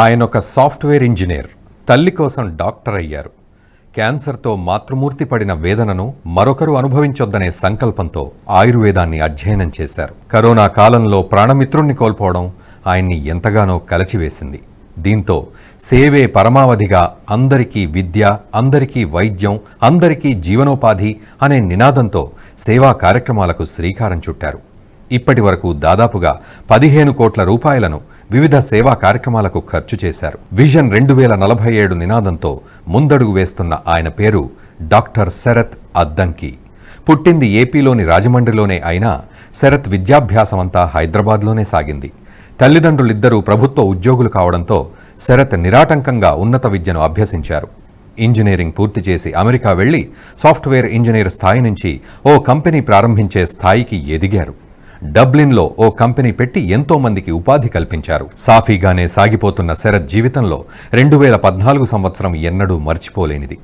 ఆయన ఒక software engineer, తల్లి కోసం డాక్టర్ అయ్యారు. క్యాన్సర్తో మాతృమూర్తి పడిన వేదనను మరొకరు అనుభవించొద్దనే సంకల్పంతో ఆయుర్వేదాన్ని అధ్యయనం చేశారు. కరోనా కాలంలో ప్రాణమిత్రుణ్ణి కోల్పోవడం ఆయన్ని ఎంతగానో కలచివేసింది. దీంతో సేవే పరమావధిగా అందరికీ విద్య, అందరికీ వైద్యం, అందరికీ జీవనోపాధి అనే నినాదంతో సేవా కార్యక్రమాలకు శ్రీకారం చుట్టారు. ఇప్పటి వరకు దాదాపుగా 15 కోట్ల రూపాయలను వివిధ సేవా కార్యక్రమాలకు ఖర్చు చేశారు. విజన్ 2047 నినాదంతో ముందడుగు వేస్తున్న ఆయన పేరు డాక్టర్ శరత్ అద్దంకి. పుట్టింది ఏపీలోని రాజమండ్రిలోనే అయినా శరత్ విద్యాభ్యాసమంతా హైదరాబాద్లోనే సాగింది. తల్లిదండ్రులిద్దరూ ప్రభుత్వ ఉద్యోగులు కావడంతో శరత్ నిరాటంకంగా ఉన్నత విద్యను అభ్యసించారు. ఇంజనీరింగ్ పూర్తి చేసి అమెరికా వెళ్లి సాఫ్ట్వేర్ ఇంజనీర్ స్థాయి నుంచి ఓ కంపెనీ ప్రారంభించే స్థాయికి ఎదిగారు. డబ్లిన్లో ఓ కంపెనీ పెట్టి ఎంతో మందికి ఉపాధి కల్పించారు. సాఫీగానే సాగిపోతున్న శరత్ జీవితంలో 2014 సంవత్సరం ఎన్నడూ మర్చిపోలేనిది.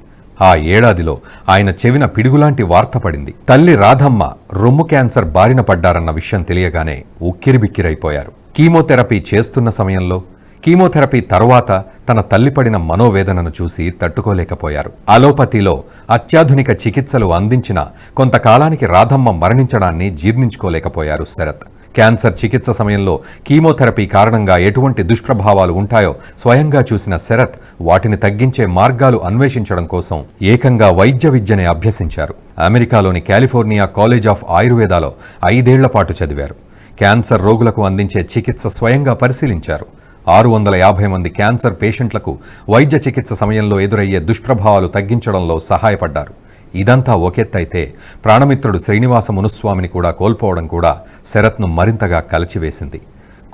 ఆ ఏడాదిలో ఆయన చెవిన పిడుగులాంటి వార్త పడింది. తల్లి రాధమ్మ రొమ్ము క్యాన్సర్ బారిన పడ్డారన్న విషయం తెలియగానే ఉక్కిరిబిక్కిరైపోయారు. కీమోథెరపీ చేస్తున్న సమయంలో, కీమోథెరపీ తర్వాత తన తల్లి పడిన మనోవేదనను చూసి తట్టుకోలేకపోయారు. అలోపతిలో అత్యాధునిక చికిత్సలు అందించిన కొంతకాలానికి రాధమ్మ మరణించడాన్ని జీర్ణించుకోలేకపోయారు శరత్. క్యాన్సర్ చికిత్స సమయంలో కీమోథెరపీ కారణంగా ఎటువంటి దుష్ప్రభావాలు ఉంటాయో స్వయంగా చూసిన శరత్ వాటిని తగ్గించే మార్గాలు అన్వేషించడం కోసం ఏకంగా వైద్య విద్యనే అభ్యసించారు. అమెరికాలోని కాలిఫోర్నియా కాలేజ్ ఆఫ్ ఆయుర్వేదాలో 5 ఏళ్ల పాటు చదివారు. క్యాన్సర్ రోగులకు అందించే చికిత్స స్వయంగా పరిశీలించారు. 650 మంది క్యాన్సర్ పేషెంట్లకు వైద్య చికిత్స సమయంలో ఎదురయ్యే దుష్ప్రభావాలు తగ్గించడంలో సహాయపడ్డారు. ఇదంతా ఒకెత్తైతే ప్రాణమిత్రుడు శ్రీనివాస మునుస్వామిని కూడా కోల్పోవడం కూడా శరత్ను మరింతగా కలచివేసింది.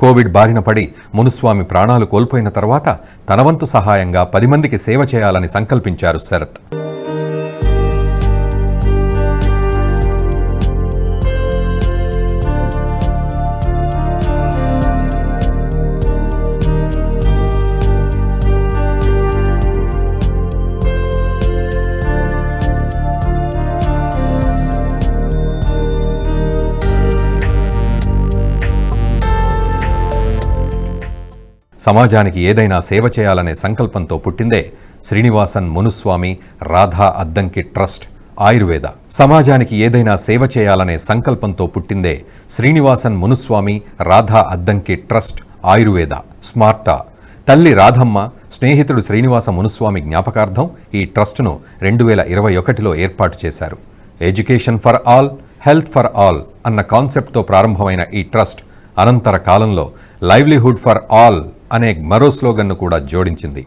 కోవిడ్ బారిన పడి మునుస్వామి ప్రాణాలు కోల్పోయిన తర్వాత తన వంతు సహాయంగా 10 మందికి సేవ చేయాలని సంకల్పించారు శరత్. సమాజానికి ఏదైనా సేవ చేయాలనే సంకల్పంతో పుట్టిందే శ్రీనివాసన్ మునుస్వామి రాధా అద్దంకి ట్రస్ట్ ఆయుర్వేద. సమాజానికి ఏదైనా సేవ చేయాలనే సంకల్పంతో పుట్టిందే శ్రీనివాసన్ మునుస్వామి రాధా అద్దంకి ట్రస్ట్ ఆయుర్వేద. స్మార్టా తల్లి రాధమ్మ, స్నేహితుడు శ్రీనివాస మునుస్వామి జ్ఞాపకార్థం ఈ ట్రస్టును 2021లో ఏర్పాటు చేశారు. Education for all, health for all అన్న కాన్సెప్ట్తో ప్రారంభమైన ఈ ట్రస్ట్ అనంతర కాలంలో లైవ్లీహుడ్ ఫర్ ఆల్ అనే మరో స్లోగన్ను కూడా జోడించింది.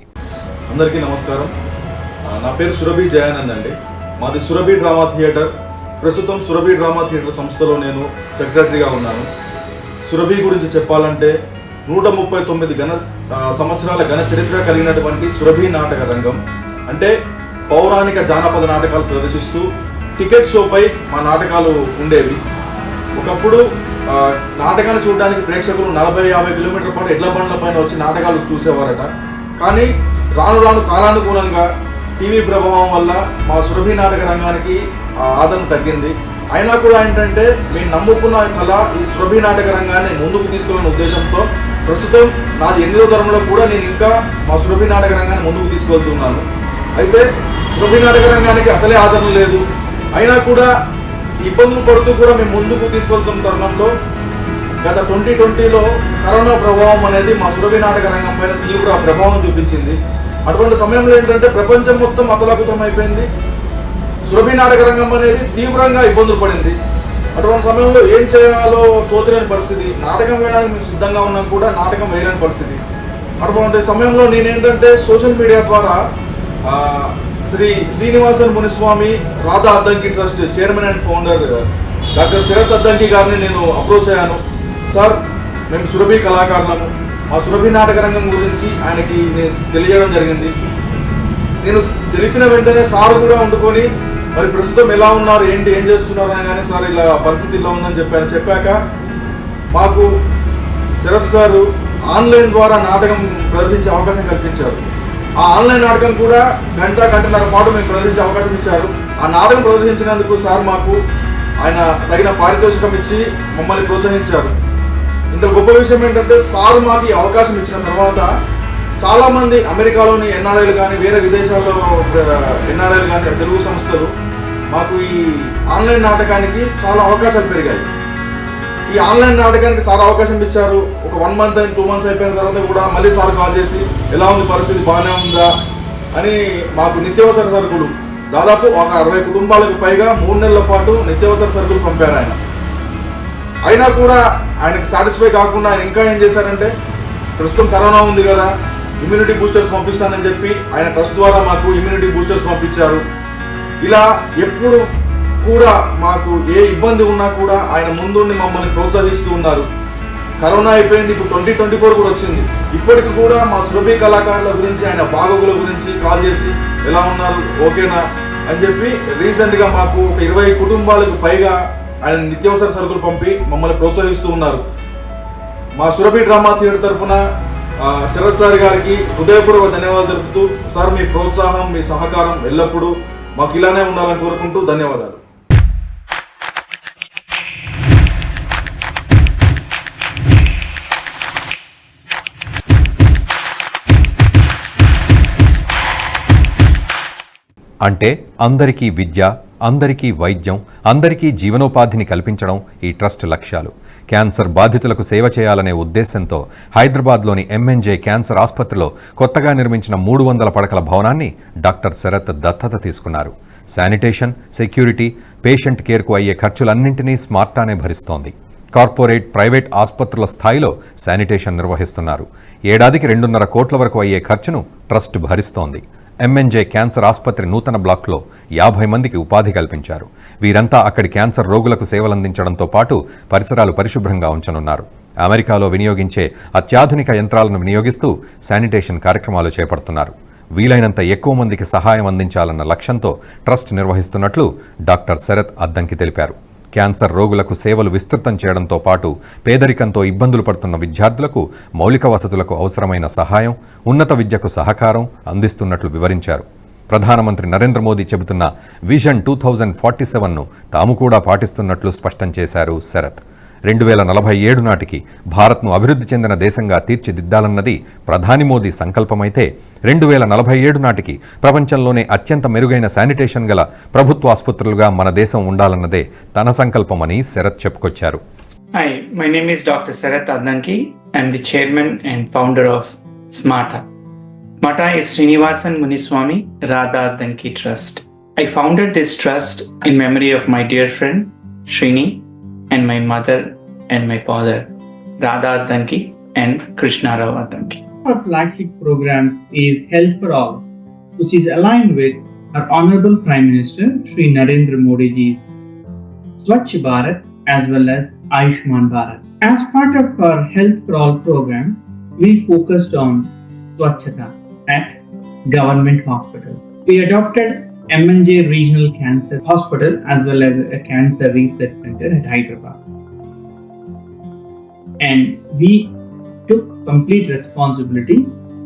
అందరికీ నమస్కారం. నా పేరు సురభి జయానంద్ అండి. మాది సురభి డ్రామా థియేటర్. ప్రస్తుతం సురభి డ్రామా థియేటర్ సంస్థలో నేను సెక్రటరీగా ఉన్నాను. సురభి గురించి చెప్పాలంటే 139 సంవత్సరాల ఘన చరిత్ర కలిగినటువంటి సురభి నాటక రంగం. అంటే పౌరాణిక జానపద నాటకాలు ప్రదర్శిస్తూ టికెట్ షోపై మా నాటకాలు ఉండేవి. ఒకప్పుడు నాటకాన్ని చూడడానికి ప్రేక్షకులు 40-50 కిలోమీటర్ల పాటు ఎడ్ల బండ్ల పైన వచ్చి నాటకాలు చూసేవారట. కానీ రాను రాను కాలానుగుణంగా టీవీ ప్రభావం వల్ల మా సురభి నాటక రంగానికి ఆదరణ తగ్గింది. అయినా కూడా ఏంటంటే మేము నమ్ముకున్న కళ ఈ సురభి నాటక రంగాన్ని ముందుకు తీసుకెళ్ళిన ఉద్దేశంతో ప్రస్తుతం నాది 8వ తరంలో కూడా నేను ఇంకా మా సురభి నాటక రంగాన్ని ముందుకు తీసుకెళ్తున్నాను. అయితే సురభి నాటక రంగానికి అసలే ఆదరణ లేదు. అయినా కూడా ఇబ్బందులు పడుతూ కూడా మేము ముందుకు తీసుకెళ్తున్న తరుణంలో గత 2020లో కరోనా ప్రభావం అనేది మా సురభి నాటక రంగం పైన తీవ్ర ప్రభావం చూపించింది. అటువంటి సమయంలో ఏంటంటే ప్రపంచం మొత్తం అతలాకుతం అయిపోయింది. సురభి నాటక రంగం అనేది తీవ్రంగా ఇబ్బందులు పడింది. అటువంటి సమయంలో ఏం చేయాలో తోచలేని పరిస్థితి. నాటకం వేయడానికి మేము సిద్ధంగా ఉన్నాం కూడా నాటకం వేయలేని పరిస్థితి. అటువంటి సమయంలో నేనేంటంటే సోషల్ మీడియా ద్వారా Srinivasan Muniswamy Radha Addanki trust chairman and founder doctor Sarath Addanki గారిని నేను అప్రోచ్ అయ్యాను. సార్, మేము సురభి కళాకారులము, మా సురభి నాటక రంగం గురించి ఆయనకి నేను తెలియజేయడం జరిగింది. నేను తెలిపిన వెంటనే సార్ కూడా వండుకొని మరి ప్రస్తుతం ఎలా ఉన్నారు, ఏం చేస్తున్నారు అనగానే సార్ ఇలా పరిస్థితి ఇలా ఉందని చెప్పాక మాకు శరత్ సారు ఆన్లైన్ ద్వారా నాటకం ప్రదర్శించే అవకాశం కల్పించారు. ఆ ఆన్లైన్ నాటకం కూడా గంటన్నర పాటు మేము ప్రదర్శించే అవకాశం ఇచ్చారు. ఆ నాటకం ప్రదర్శించినందుకు సార్ మాకు ఆయన తగిన పారితోషికం ఇచ్చి మమ్మల్ని ప్రోత్సహించారు. ఇంత గొప్ప విషయం ఏంటంటే సార్ మాకు ఈ అవకాశం ఇచ్చిన తర్వాత చాలామంది అమెరికాలోని ఎన్ఆర్ఐలు కానీ వేరే విదేశాల్లో ఎన్ఆర్ఐలు కానీ తెలుగు సంస్థలు మాకు ఈ ఆన్లైన్ నాటకానికి చాలా అవకాశాలు పెరిగాయి. ఈ ఆన్లైన్ నాటకానికి సార్ అవకాశం ఇచ్చారు. ఒక 1 month అయిన 2 months అయిపోయిన తర్వాత కూడా మళ్ళీ సార్ కాల్ చేసి ఎలా ఉంది పరిస్థితి, బాగానే ఉందా అని మాకు నిత్యావసర సరుకులు దాదాపు ఒక 60 కుటుంబాలకు పైగా 3 నెలల పాటు నిత్యావసర సరుకులు పంపారు ఆయన. అయినా కూడా ఆయనకి సాటిస్ఫై కాకుండా ఆయన ఇంకా ఏం చేశారంటే, ప్రస్తుతం కరోనా ఉంది కదా, ఇమ్యూనిటీ బూస్టర్స్ పంపిస్తానని చెప్పి ఆయన ట్రస్ట్ ద్వారా మాకు ఇమ్యూనిటీ బూస్టర్స్ పంపించారు. ఇలా ఎప్పుడు కూడా మాకు ఏ ఇబ్బంది ఉన్నా కూడా ఆయన ముందుండి మమ్మల్ని ప్రోత్సహిస్తూ ఉన్నారు. కరోనా అయిపోయింది, ఇప్పుడు 2024 కూడా వచ్చింది. ఇప్పటికి కూడా మా సురభి కళాకారుల గురించి, ఆయన బాగోగుల గురించి కాల్ చేసి ఎలా ఉన్నారు, ఓకేనా అని చెప్పి రీసెంట్గా మాకు ఒక 20 కుటుంబాలకు పైగా ఆయన నిత్యావసర సరుకులు పంపి మమ్మల్ని ప్రోత్సహిస్తూ ఉన్నారు. మా సురభి డ్రామా థియేటర్ తరఫున శరత్ సార్ గారికి హృదయపూర్వక ధన్యవాదాలు తెలుపుతూ, సార్ మీ ప్రోత్సాహం, మీ సహకారం ఎల్లప్పుడూ మాకు ఇలానే ఉండాలని కోరుకుంటూ ధన్యవాదాలు. అంటే అందరికీ విద్య, అందరికీ వైద్యం, అందరికీ జీవనోపాధిని కల్పించడం ఈ ట్రస్ట్ లక్ష్యాలు. క్యాన్సర్ బాధితులకు సేవ చేయాలనే ఉద్దేశంతో హైదరాబాద్లోని ఎంఎన్జే క్యాన్సర్ ఆసుపత్రిలో కొత్తగా నిర్మించిన 300 పడకల భవనాన్ని డాక్టర్ శరత్ దత్తత తీసుకున్నారు. శానిటేషన్, సెక్యూరిటీ, పేషెంట్ కేర్కు అయ్యే ఖర్చులన్నింటినీ స్మార్టానే భరిస్తోంది. కార్పొరేట్, ప్రైవేట్ ఆసుపత్రుల స్థాయిలో శానిటేషన్ నిర్వహిస్తున్నారు. ఏడాదికి 2.5 కోట్ల వరకు అయ్యే ఖర్చును ట్రస్ట్ భరిస్తోంది. ఎంఎన్జే క్యాన్సర్ ఆసుపత్రి నూతన బ్లాక్లో 50 మందికి ఉపాధి కల్పించారు. వీరంతా అక్కడి క్యాన్సర్ రోగులకు సేవలందించడంతో పాటు పరిసరాలు పరిశుభ్రంగా ఉంచనున్నారు. అమెరికాలో వినియోగించే అత్యాధునిక యంత్రాలను వినియోగిస్తూ శానిటేషన్ కార్యక్రమాలు చేపడుతున్నారు. వీలైనంత ఎక్కువ మందికి సహాయం అందించాలన్న లక్ష్యంతో ట్రస్ట్ నిర్వహిస్తున్నట్లు డాక్టర్ శరత్ అద్దంకి తెలిపారు. క్యాన్సర్ రోగులకు సేవలు విస్తృతం చేయడంతో పాటు పేదరికంతో ఇబ్బందులు పడుతున్న విద్యార్థులకు మౌలిక వసతులకు అవసరమైన సహాయం, ఉన్నత విద్యకు సహకారం అందిస్తున్నట్లు వివరించారు. ప్రధానమంత్రి నరేంద్ర మోదీ చెబుతున్న విజన్ 2047ను తాము కూడా పాటిస్తున్నట్లు స్పష్టం చేశారు శరత్. 2047 నాటికి భారత్ను అభివృద్ధి చెందిన దేశంగా తీర్చిదిద్దాలన్నది ప్రధాని మోదీ సంకల్పమైతే 2047 నాటికి ప్రపంచంలోనే అత్యంత మెరుగైన శానిటేషన్ గల ప్రభుత్వ ఆసుపత్రులుగా మన దేశం ఉండాలన్నదే తన సంకల్పమని శరత్ చెప్పుకొచ్చారు. Hi, my name is Dr. Sarath Addanki. I am the chairman and founder of SMARTA. SMARTA is Srinivasan Muniswamy Radha Addanki Trust. I founded this trust in memory of my dear friend Srini and my mother and my father, Radha Addanki and Krishna Rao Addanki. Our flagship program is Health for All, which is aligned with our Honorable Prime Minister Shri Narendra Modi ji's Swachh Bharat as well as Ayushman Bharat. As part of our Health for All program, we focused on Swachhata at government hospitals. We adopted MNJ Regional Cancer Hospital as well as a Cancer Research Center at Hyderabad. And we took complete responsibility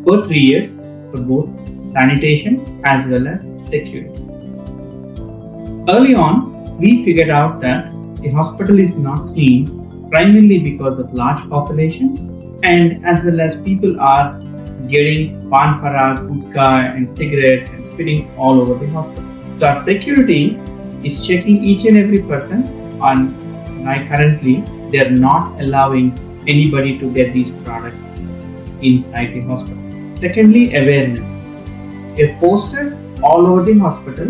for 3 years for both sanitation as well as security. Early on, we figured out that the hospital is not clean primarily because of large population and as well as people are getting pan parak, hookah and cigarettes and spitting all over the hospital. So our security is checking each and every person and currently they are not allowing anybody to get these products inside the hospital. Secondly, awareness. We have posters all over the hospital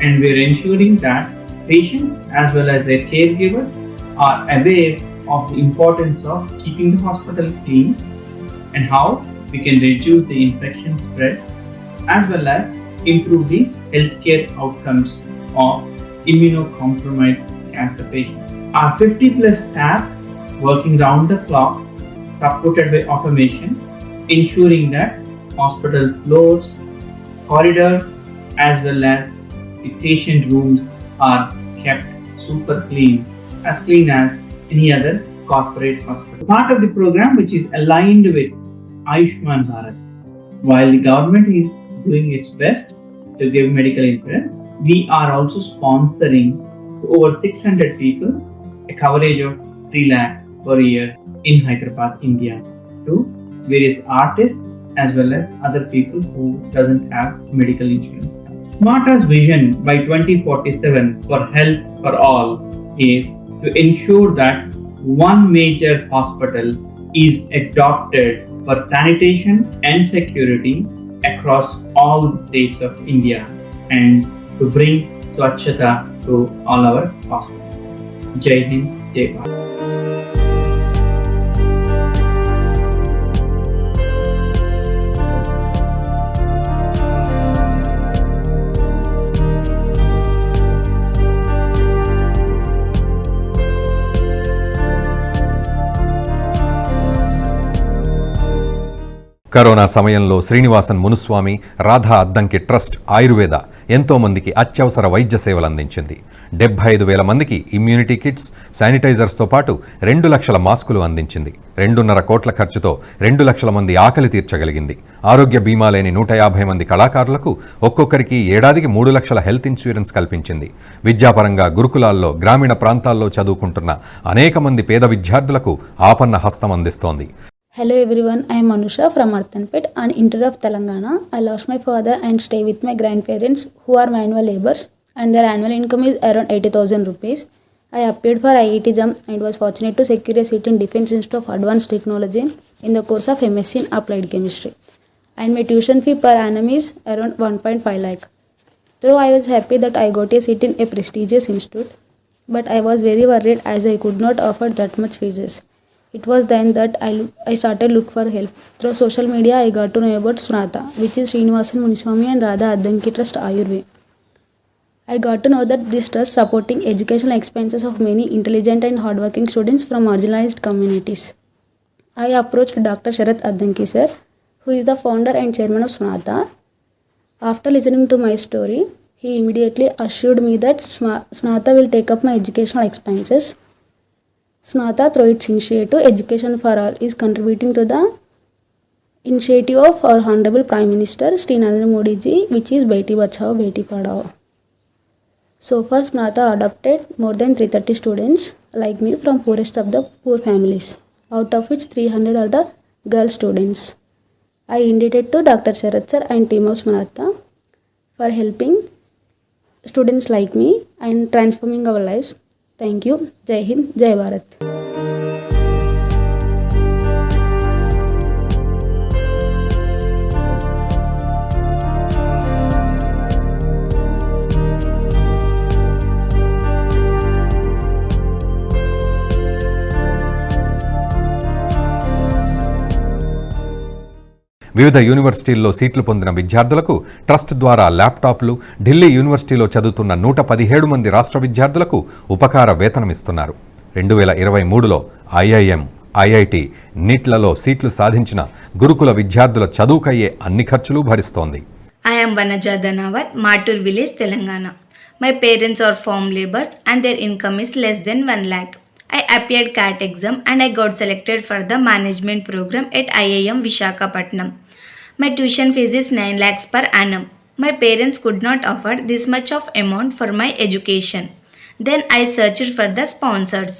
and we are ensuring that patients as well as their caregivers are aware of the importance of keeping the hospital clean and how we can reduce the infection spread as well as improve the healthcare outcomes of immunocompromised cancer patients. Our 50+ staff working round the clock, supported by automation, ensuring that hospital floors, corridors, as well as the patient rooms are kept super clean as any other corporate hospital. Part of the program which is aligned with Ayushman Bharat. While the government is doing its best to give medical insurance, we are also sponsoring over 600 people a coverage of 3 lakh per year in Hyderabad, India, to various artists as well as other people who doesn't have medical insurance. SMARTA's vision by 2047 for health for all is to ensure that one major hospital is adopted for sanitation and security across all states of India and to bring Swachhata to all our hospitals. Jai Hind, Jai Bharat. Corona సమయంలో Srinivasan Munuswamy Radha Addanki trust Ayurveda ఎంతో మందికి అత్యవసర వైద్య సేవలు అందించింది. 75,000 మందికి immunity kits, శానిటైజర్స్తో పాటు 2 లక్షల మాస్కులు అందించింది. 2.5 కోట్ల ఖర్చుతో 2 లక్షల మంది ఆకలి తీర్చగలిగింది. ఆరోగ్య బీమా లేని 150 మంది కళాకారులకు ఒక్కొక్కరికి ఏడాదికి 3 లక్షల హెల్త్ ఇన్సూరెన్స్ కల్పించింది. విద్యాపరంగా గురుకులాల్లో, గ్రామీణ ప్రాంతాల్లో చదువుకుంటున్న అనేక మంది పేద విద్యార్థులకు ఆపన్న హస్తం అందిస్తోంది. Hello everyone, I am Anusha from Arthanpet, an intern of Telangana. I lost my father and stay with my grandparents who are manual labourers and their annual income is around 80,000 rupees. I appeared for IIT JAM and was fortunate to secure a seat in Defence Institute of Advanced Technology in the course of MSc in Applied Chemistry. And my tuition fee per annum is around 1.5 lakh. Though I was happy that I got a seat in a prestigious institute, but I was very worried as I could not afford that much fees. It was then that I started look for help. Through social media, I got to know about SMARTA, which is Srinivasan Muniswamy and Radha Addanki Trust Ayurveda. I got to know that this trust supporting educational expenses of many intelligent and hardworking students from marginalized communities. I approached Dr. Sharath Addanki sir, who is the founder and chairman of SMARTA. After listening to my story, he immediately assured me that SMARTA will take up my educational expenses. SMARTA, through its initiative Education for All, is contributing to the initiative of our Honorable Prime Minister Shri Narendra Modi ji, which is Beti Bachao, Beti Padhao. So far, SMARTA adopted more than 330 students like me from poorest of the poor families, out of which 300 are the girl students. I indebted to Dr. Sharath sir and team of SMARTA for helping students like me and transforming our lives. Thank you. Jai Hind, Jai Bharat. వివిధ యూనివర్సిటీల్లో సీట్లు పొందిన విద్యార్థులకు trust ద్వారా ల్యాప్టాప్లు, ఢిల్లీ యూనివర్సిటీలో చదువుతున్న 117 మంది రాష్ట్ర విద్యార్థులకు ఉపకార వేతనమిస్తున్నారు. 2023లో ఐఐఎం, ఐఐటి, నీట్లలో సీట్లు సాధించిన గురుకుల విద్యార్థుల చదువుకయ్యే అన్ని ఖర్చులు భరిస్తోంది. I am Vanaja Dhanawat, Matur village, Telangana. My parents are farm laborers and their income is less than 1 lakh. I appeared CAT exam and I got selected for the management program at IIM Visakhapatnam. My tuition fees is 9 lakhs per annum. My parents could not afford this much of amount for my education. Then I searched for the sponsors.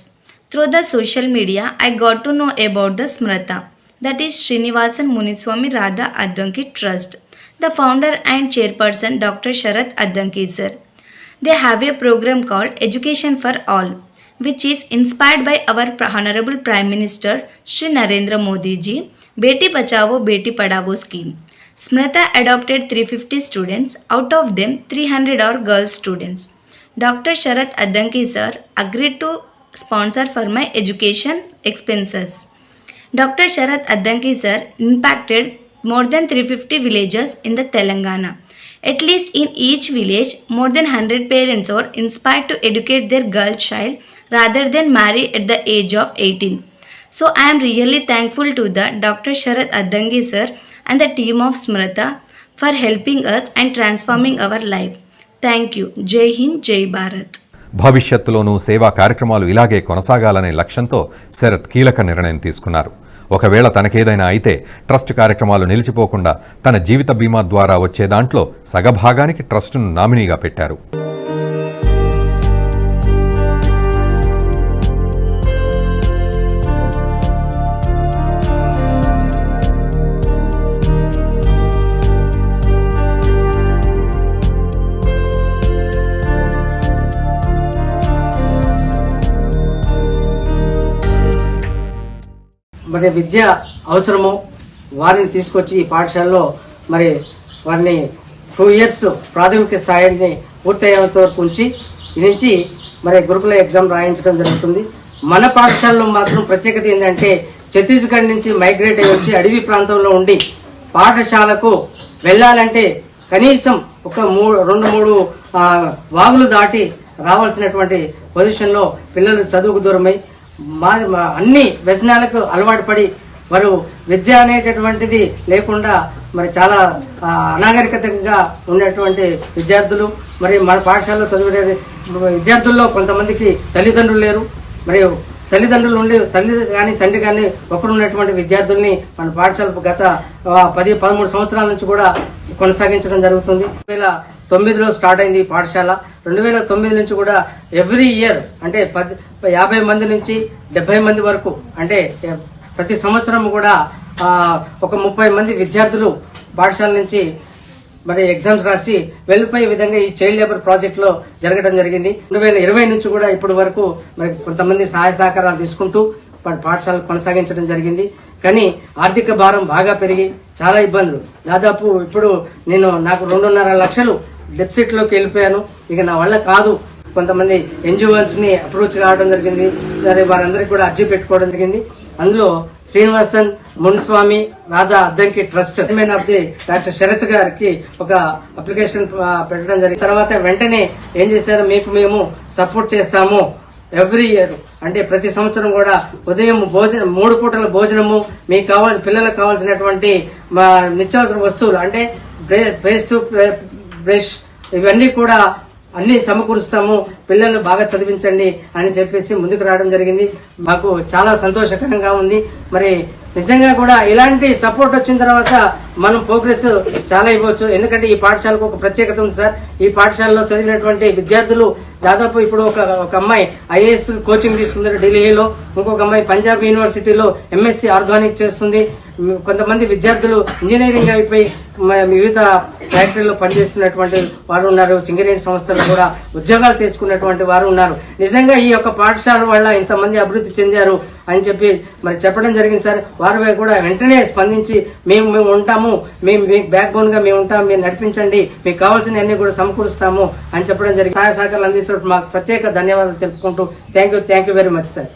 Through the social media, I got to know about the SMARTA, that is Srinivasan Muniswamy Radha Addanki Trust. The founder and chairperson Dr. Sharath Addanki sir. They have a program called Education for All, which is inspired by our Honorable Prime Minister Shri Narendra Modi ji, Beti Bachao Beti Padhao scheme. SMARTA adopted 350 students, out of them 300 are girl students. Dr. Sharath Addanki sir agreed to sponsor for my education expenses. Dr. Sharath Addanki sir impacted more than 350 villages in the Telangana. At least in each village, more than 100 parents are inspired to educate their girl child rather than marry at the age of 18. So I am really thankful to the Dr. Sharath Addanki sir and the team of SMARTA for helping us and transforming our life. Thank you. Jai Hind, Jai Bharat. భవిష్యత్తులోనూ సేవా కార్యక్రమాలు ఇలాగే కొనసాగాలనే లక్ష్యంతో శరత్ కీలక నిర్ణయం తీసుకున్నారు. ఒకవేళ తనకేదైనా అయితే trust కార్యక్రమాలు నిలిచిపోకుండా తన జీవిత బీమా ద్వారా వచ్చే దాంట్లో సగభాగానికి ట్రస్టును నామినీగా పెట్టారు. మరి విద్య అవసరమో వారిని తీసుకొచ్చి ఈ పాఠశాలలో మరి వారిని 2 years ప్రాథమిక స్థాయిని పూర్తయ్యేంత వరకు ఉంచి ఈ నుంచి మరి గురుకుల ఎగ్జామ్ రాయించడం జరుగుతుంది. మన పాఠశాలలో మాత్రం ప్రత్యేకత ఏంటంటే ఛత్తీస్గఢ్ నుంచి మైగ్రేట్ అయ్యి వచ్చి అడవి ప్రాంతంలో ఉండి పాఠశాలకు వెళ్ళాలంటే కనీసం ఒక 2-3 వాగులు దాటి రావాల్సినటువంటి పొజిషన్లో పిల్లలు చదువుకు దూరమై అన్ని వ్యసనాలకు అలవాటు పడి వారు విద్య అనేటటువంటిది లేకుండా మరి చాలా అనాగరికతంగా ఉన్నటువంటి విద్యార్థులు మరి మన పాఠశాలలో చదివే విద్యార్థుల్లో కొంతమందికి తల్లిదండ్రులు లేరు. మరి తల్లిదండ్రులు ఉండి తల్లి కానీ తండ్రి కానీ ఒకరు ఉన్నటువంటి విద్యార్థుల్ని మన పాఠశాల గత 10-13 సంవత్సరాల నుంచి కూడా కొనసాగించడం జరుగుతుంది. 2009లో స్టార్ట్ అయింది ఈ పాఠశాల. 2009 నుంచి కూడా ఎవ్రీ ఇయర్ అంటే 50 మంది నుంచి 70 మంది వరకు అంటే ప్రతి సంవత్సరం కూడా ఒక 30 మంది విద్యార్థులు పాఠశాల నుంచి మరి ఎగ్జామ్స్ రాసి వెళ్ళిపోయే విధంగా ఈ చైల్డ్ లేబర్ ప్రాజెక్ట్ లో జరగడం జరిగింది. 2020 నుంచి కూడా ఇప్పటి వరకు మరి కొంతమంది సహాయ సహకారాలు తీసుకుంటూ పాఠశాల కొనసాగించడం జరిగింది. కానీ ఆర్థిక భారం బాగా పెరిగి చాలా ఇబ్బందులు, దాదాపు ఇప్పుడు నాకు 2.5 లక్షలు డెఫిసిట్ లోకి వెళ్ళిపోయాను. ఇక నా వల్ల కాదు. కొంతమంది ఎన్జిఓస్ ని అప్రోచ్ కావడం జరిగింది. వారందరికీ కూడా అర్జీ పెట్టుకోవడం జరిగింది. అందులో Srinivasan Muniswamy Radha Addanki trust chairman of the doctor Sarath గారికి ఒక అప్లికేషన్ పెట్టడం జరిగింది. తర్వాత వెంటనే ఏం చేశారు, మీకు మేము సపోర్ట్ చేస్తాము ఎవ్రీ ఇయర్ అంటే ప్రతి సంవత్సరం కూడా ఉదయం భోజనం 3 పూటల భోజనము, మీకు పిల్లలకు కావాల్సినటువంటి నిత్యావసర వస్తువులు అంటే పేస్ట్ బ్రష్ ఇవన్నీ కూడా అన్ని సమకూరుస్తాము, పిల్లలు బాగా చదివించండి అని చెప్పేసి ముందుకు రావడం జరిగింది. మాకు చాలా సంతోషకరంగా ఉంది. మరి నిజంగా కూడా ఇలాంటి సపోర్ట్ వచ్చిన తర్వాత మనం ప్రోగ్రెస్ చాలా ఇవ్వచ్చు. ఎందుకంటే ఈ పాఠశాలకు ఒక ప్రత్యేకత ఉంది సార్. ఈ పాఠశాలలో చదివినటువంటి విద్యార్థులు దాదాపు ఇప్పుడు ఒక అమ్మాయి ఐఏఎస్ కోచింగ్ తీసుకుంది ఢిల్లీలో, ఇంకొక అమ్మాయి పంజాబ్ యూనివర్సిటీలో ఎంఎస్సీ ఆర్గానిక్ చేస్తుంది. కొంతమంది విద్యార్థులు ఇంజనీరింగ్ అయిపోయి వివిధ ఫ్యాక్టరీలో పనిచేస్తున్నటువంటి వారు ఉన్నారు. సింగరేణి సంస్థలు కూడా ఉద్యోగాలు చేసుకున్నటువంటి వారు ఉన్నారు. నిజంగా ఈ యొక్క పాఠశాల వల్ల ఇంతమంది అభివృద్ధి చెందారు అని చెప్పి మరి చెప్పడం జరిగింది సార్. వారు కూడా వెంటనే స్పందించి మేము ఉంటాము, మేము బ్యాక్ బోన్ గా మేము ఉంటాము, మీరు నడిపించండి, మీకు కావాల్సిన అన్ని కూడా సమకూరుస్తాము అని చెప్పడం జరిగింది. సహాయ సహకారాలు అందిస్తున్నట్టు మాకు ప్రత్యేక ధన్యవాదాలు తెలుపుకుంటూ thank you very much sir.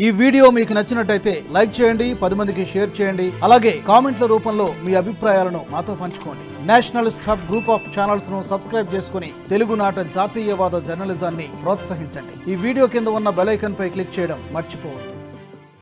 ఈ వీడియో మీకు నచ్చినట్టయితే లైక్ చేయండి, 10 మందికి షేర్ చేయండి. అలాగే కామెంట్ల రూపంలో మీ అభిప్రాయాలను మాతో పంచుకోండి. Nationalist hub group of channels ను సబ్స్క్రైబ్ చేసుకుని తెలుగునాట జాతీయవాద జర్నలిజాన్ని ప్రోత్సహించండి. ఈ వీడియో కింద ఉన్న బెల్ ఐకాన్ పై క్లిక్ చేయడం మర్చిపోవద్దు.